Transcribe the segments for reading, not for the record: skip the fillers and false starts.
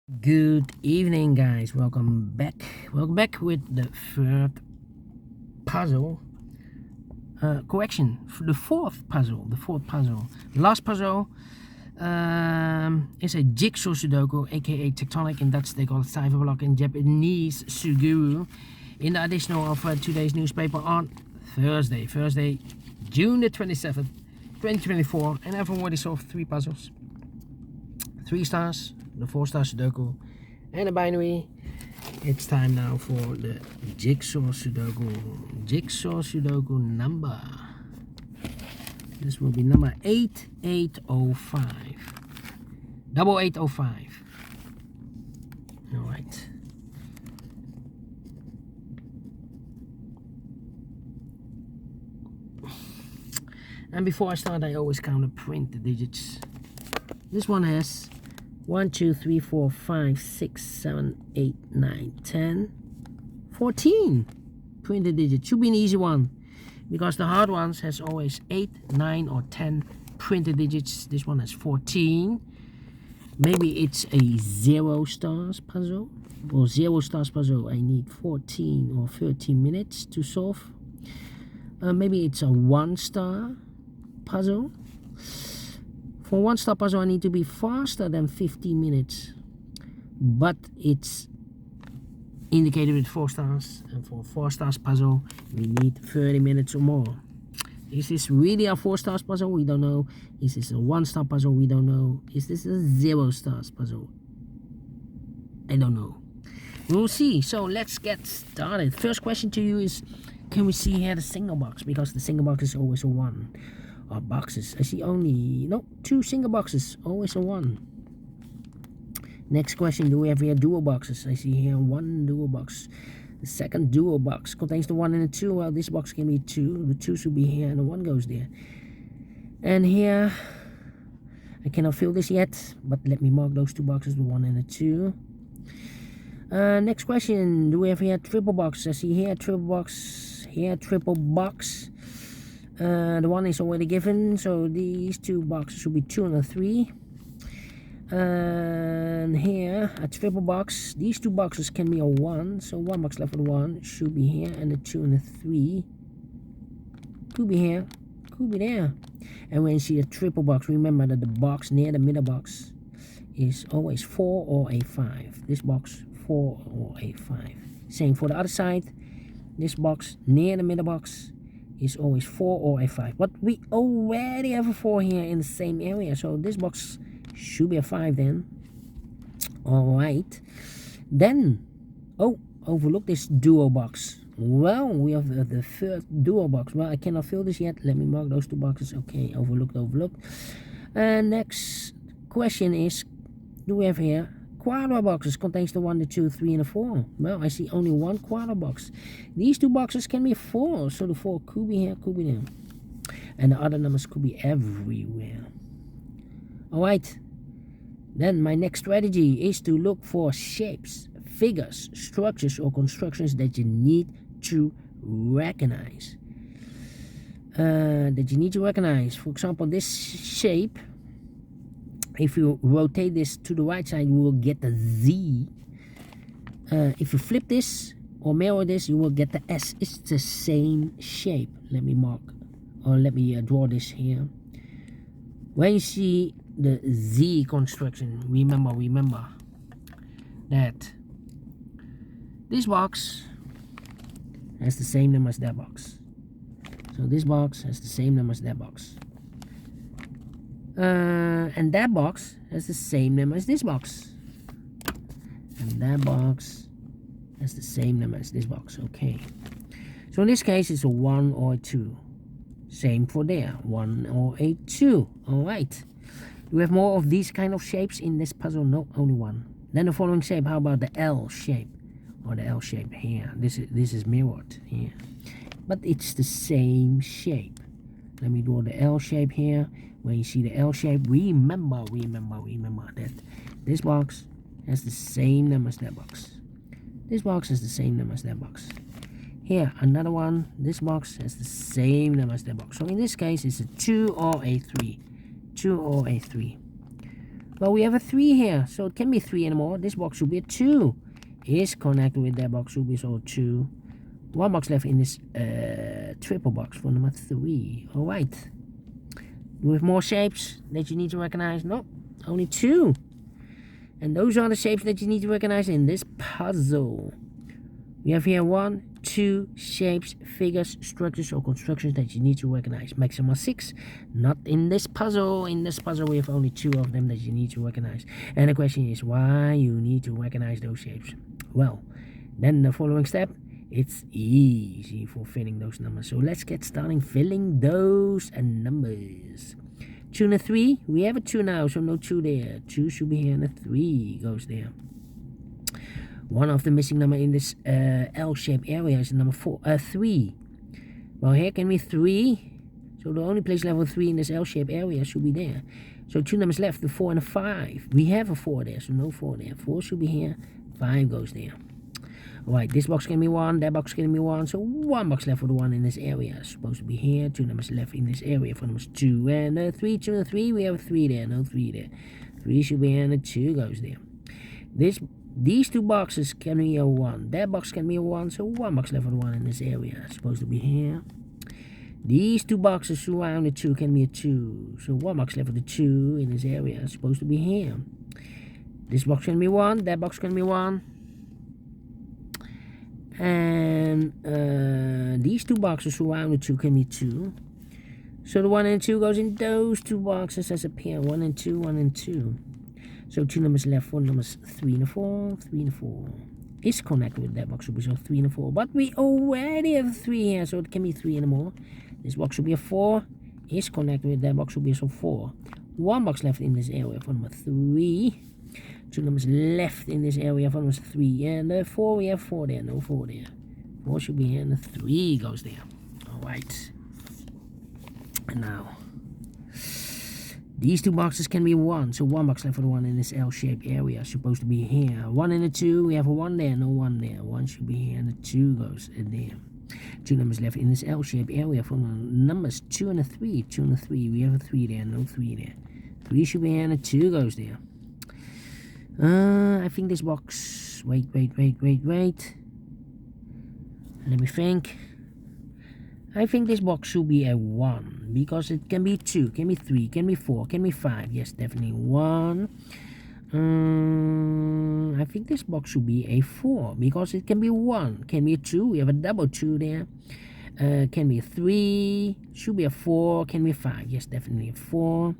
Good evening, guys. Welcome back. Welcome back with the third puzzle. Correction, for the fourth puzzle. Last puzzle is a jigsaw Sudoku, a.k.a. Tectonic. In Dutch, they call it cyberblock. In Japanese, Suguru. In the additional of today's newspaper on Thursday, June the 27th, 2024. And I've already solved 3 puzzles. 3 stars. The 4-star Sudoku and a binary. It's time now for the Jigsaw Sudoku. Jigsaw Sudoku number. This will be number 8805. 8805. Alright. And before I start, I always count and print the digits. This one has 1, 2, 3, 4, 5, 6, 7, 8, 9, 10, 14 printed digits. Should be an easy one because the hard ones has always 8, 9 or 10 printed digits. This one has 14. Maybe it's a 0 stars puzzle or 0 stars puzzle. I need 14 or 13 minutes to solve. Maybe it's a 1-star puzzle. For 1-star puzzle, I need to be faster than 15 minutes. But it's indicated with 4 stars. And for 4 stars puzzle, we need 30 minutes or more. Is this really a 4 stars puzzle? We don't know. Is this a 1-star puzzle? We don't know. Is this a 0 stars puzzle? I don't know. We'll see. So let's get started. First question to you is, can we see here the single box? Because the single box is always a 1. Or boxes. I see only 2 single boxes, always a 1. Next question, do we have here dual boxes? I see here 1 dual box. The second dual box contains the 1 and the 2. Well, this box can be 2. The 2 should be here and the 1 goes there. And here, I cannot fill this yet, but let me mark those 2 boxes, the 1 and the 2. Next question, do we have here triple box? I see here triple box, here triple box. The 1 is already given, so these 2 boxes should be 2 and a 3. And here a triple box. These 2 boxes can be a 1, so 1 box left for the 1 should be here, and the 2 and the 3 could be here, could be there. And when you see a triple box, remember that the box near the middle box is always 4 or a 5. This box 4 or a 5. Same for the other side. This box near the middle box is always 4 or a 5, but we already have a 4 here in the same area, so this box should be a 5 then. Alright, then overlook this dual box. Well, we have the third dual box. Well, I cannot fill this yet. Let me mark those 2 boxes. Okay, overlooked. And next question is, do we have here quarter boxes? Contains the 1, the 2, 3 and the 4. Well, I see only 1 quarter box. These 2 boxes can be 4, so the 4 could be here, could be there, and the other numbers could be everywhere. Alright, then my next strategy is to look for shapes, figures, structures or constructions that you need to recognize. For example, this shape, if you rotate this to the right side, you will get the Z. If you flip this or mirror this, you will get the S. It's the same shape. Let me mark, or let me draw this here. When you see the Z construction, remember that this box has the same number as that box. So this box has the same number as that box. And that box has the same number as this box. And that box has the same number as this box. Okay. So in this case, it's a 1 or a 2. Same for there. 1 or a 2. Alright. Do we have more of these kind of shapes in this puzzle? No, only 1. Then the following shape. How about the L shape? Or the L shape here. This is mirrored here. But it's the same shape. Let me draw the L shape here. When you see the L shape, remember that this box has the same number as that box. This box has the same number as that box. Here, another one. This box has the same number as that box. So in this case, it's a 2 or a 3. 2 or a 3. Well, we have a 3 here, so it can be 3 anymore. This box should be a 2. Is connected with that box, should be so 2. 1 box left in this triple box for number 3. Alright. Do we have more shapes that you need to recognize? No, only 2. And those are the shapes that you need to recognize in this puzzle. We have here 1, 2 shapes, figures, structures, or constructions that you need to recognize. Maximum 6. Not in this puzzle. In this puzzle, we have only 2 of them that you need to recognize. And the question is why you need to recognize those shapes. Well, then the following step, it's easy for filling those numbers. So let's get starting filling those numbers. 2 and a 3. We have a 2 now, so no 2 there. 2 should be here and a 3 goes there. One of the missing number in this L-shaped area is number 3. Well, here can be 3. So the only place level 3 in this L-shaped area should be there. So 2 numbers left, the 4 and a 5. We have a 4 there, so no 4 there. 4 should be here, 5 goes there. Alright, this box can be 1, that box can be 1. So 1 box left for the 1 in this area. Supposed to be here. 2 numbers left in this area for numbers 2 and 3. 2 and 3, we have a 3 there, no 3 there. 3 should be here and a 2 goes there. These 2 boxes can be a 1. That box can be a 1, so 1 box left for the 1 in this area. Supposed to be here. These 2 boxes surround the 2 can be a 2. So 1 box left for the 2 in this area. Supposed to be here. This box can be 1. That box can be 1. And these 2 boxes surround the 2 can be 2. So the 1 and 2 goes in those 2 boxes as a pair. 1 and 2, 1 and 2. So 2 numbers left for numbers 3 and 4, 3 and 4. Is connected with that box, should be so 3 and 4. But we already have 3 here, so it can be 3 anymore. This box should be a 4. Is connected with that box, should be so 4. 1 box left in this area for number 3. 2 numbers left in this area for numbers 3 and 4. We have 4 there, no 4 there. 4 should be here and the 3 goes there. Alright. And now, these 2 boxes can be 1. So 1 box left for the 1 in this L-shaped area. Supposed to be here. 1 and a 2. We have a 1 there, no 1 there. 1 should be here and a 2 goes in there. 2 numbers left in this L-shaped area for numbers 2 and a 3. 2 and a 3. We have a 3 there, no 3 there. 3 should be here and a 2 goes there. I think this box. Wait. Let me think. I think this box should be a 1 because it can be 2, can be 3, can be 4, can be 5. Yes, definitely 1. I think this box should be a 4 because it can be 1, can be a 2. We have a double 2 there. Can be a 3, should be a 4, can be a 5. Yes, definitely a 4.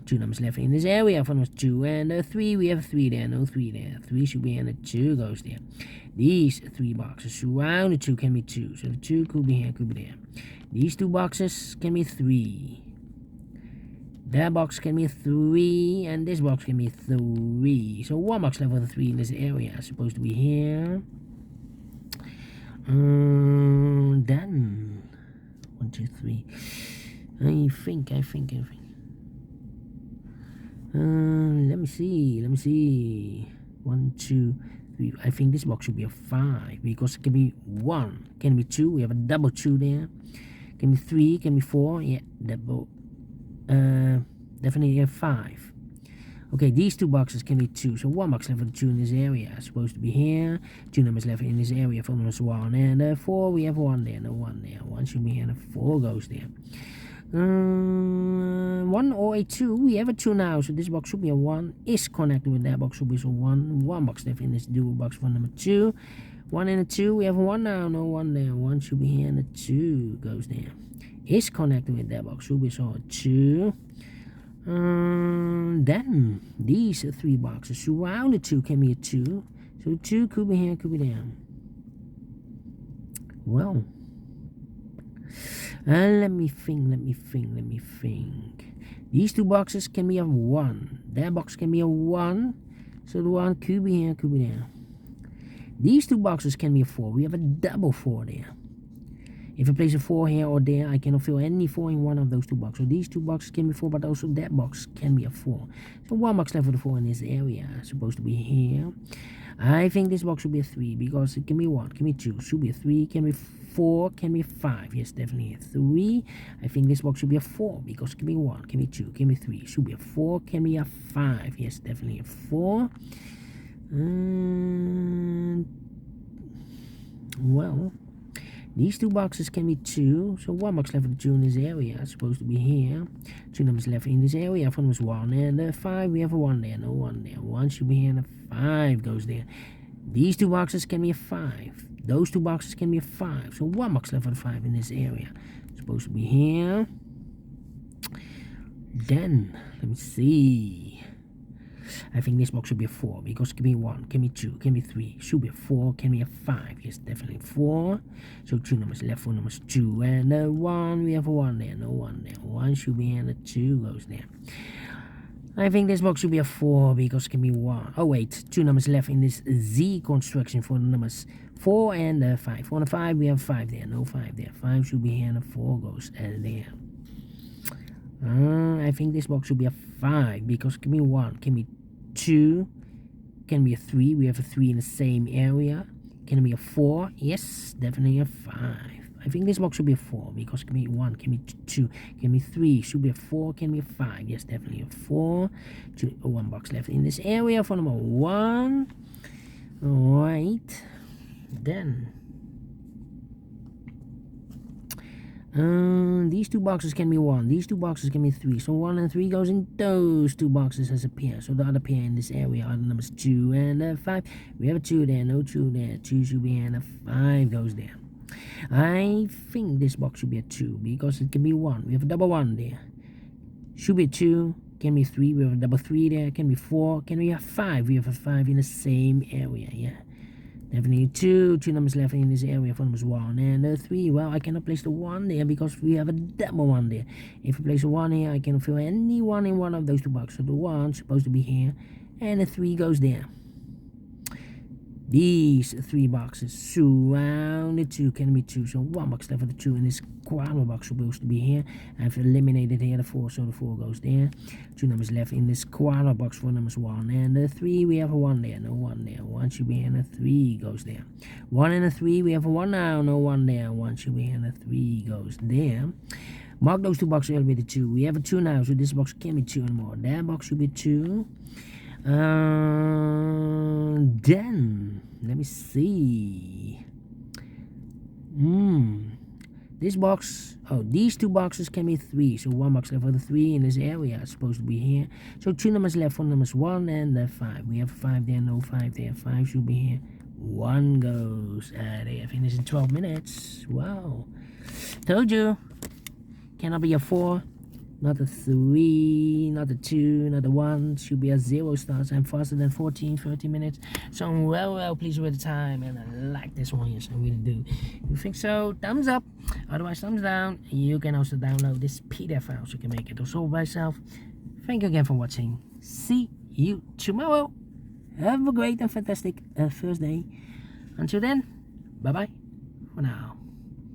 2 numbers left in this area for numbers 2 and 3. We have a 3 there, no 3 there. 3 should be and a 2 goes there. These 3 boxes surround the 2 can be 2. So the 2 could be here, could be there. These 2 boxes can be 3. That box can be 3 and this box can be 3. So 1 box left for the 3 in this area. Supposed to be here. Then 1, 2, 3. I think. Let me see. 1, 2, 3. I think this box should be a 5 because it can be 1, can be 2. We have a double 2 there. Can be 3, can be 4. Yeah, double. Definitely a 5. Okay, these 2 boxes can be 2. So 1 box left for the 2 in this area. Supposed to be here. 2 numbers left in this area for numbers 1 and 4. We have 1 there, no 1 there. 1 should be here and a 4 goes there. 1 or a 2. We have a 2 now, so this box should be a 1. Is connected with that box, should be so 1. 1 box left in this dual box for number 2. 1 and a 2. We have a 1 now, no 1 there. 1 should be here and a 2 goes there. Is connected with that box, should be so a 2. Then these 3 boxes surround the 2 can be a 2. So 2 could be here, could be there. Well. Let me think. These 2 boxes can be a 1. That box can be a 1. So the 1 could be here, could be there. These 2 boxes can be a 4. We have a double 4 there. If I place a 4 here or there, I cannot fill any 4 in one of those 2 boxes. So these 2 boxes can be 4, but also that box can be a 4. So 1 box left for the 4 in this area. Supposed to be here. I think this box should be a 3 because it can be 1, can be 2, should be a 3, can be 4, can be a 5. Yes, definitely a 3. I think this box should be a 4 because can be 1, can be 2, can be 3. Should be a 4, can be a 5. Yes, definitely a 4. Well, these 2 boxes can be 2. So 1 box left for the 2 in this area. It's supposed to be here. 2 numbers left in this area. From was 1 and 5. We have a 1 there. No 1 there. 1 should be here and a 5 goes there. These 2 boxes can be a 5. Those 2 boxes can be a 5. So 1 box left for the 5 in this area. It's supposed to be here. Then, let me see. I think this box should be a 4 because it can be 1, can be 2, can be 3, should be a 4, can be a 5. Yes, definitely 4. So 2 numbers left, 4 numbers 2 and a 1. We have a 1 there, no 1 there. 1 should be and a 2 goes there. I think this box should be a 4 because it can be 1. Oh wait, 2 numbers left in this Z construction for the numbers 4 and a 5. For the 5 we have 5 there, no 5 there. 5 should be here and a 4 goes there. I think this box should be a 5 because it can be 1, can be 2, can be a 3. We have a 3 in the same area. Can it be a 4? Yes, definitely a 5. I think this box should be a 4 because it can be 1, can be 2, can be 3, should be a 4, can be a 5. Yes, definitely a 4. 1 box left in this area for number 1. Alright, then these 2 boxes can be 1, these 2 boxes can be 3. So 1 and 3 goes in those 2 boxes as a pair. So the other pair in this area are the numbers 2 and 5. We have a 2 there, no 2 there. 2 should be and a 5 goes there. I think this box should be a 2 because it can be 1. We have a double 1 there. Should be a 2, can be 3. We have a double 3 there, can be 4, can be a 5. We have a 5 in the same area, yeah. Definitely 2 numbers left in this area for numbers 1 and 3. Well, I cannot place the 1 there because we have a double 1 there. If I place a 1 here, I cannot fill any 1 in one of those 2 boxes. So the 1's supposed to be here and the 3 goes there. These 3 boxes surround the 2 can be 2. So 1 box left for the 2 in this quarter box supposed to be here. I've eliminated here the 4, so the 4 goes there. 2 numbers left in this quarter box for numbers 1 and 3. We have a 1 there, no 1 there. 1 should be here and a 3 goes there. 1 and a 3. We have a 1 now, no 1 there. 1 should be here and a 3 goes there. Mark those 2 boxes earlier with the 2. We have a 2 now, so this box can't be 2 anymore. That box should be 2. Then let me see. This box, these 2 boxes can be 3. So 1 box left for the 3 in this area. It's supposed to be here. So 2 numbers left for numbers 1 and 5. We have 5 there, no 5 there. 5 should be here. 1 goes. They have finished in 12 minutes. Wow. Told you. Cannot be a 4. Not a 3, not a 2, not a 1. Should be a 0 stars. I'm faster than 30 minutes. So I'm well pleased with the time. And I like this one. Yes, I really do. If you think so, thumbs up. Otherwise, thumbs down. You can also download this PDF file so you can make it also by yourself. Thank you again for watching. See you tomorrow. Have a great and fantastic first day. Until then, bye-bye for now.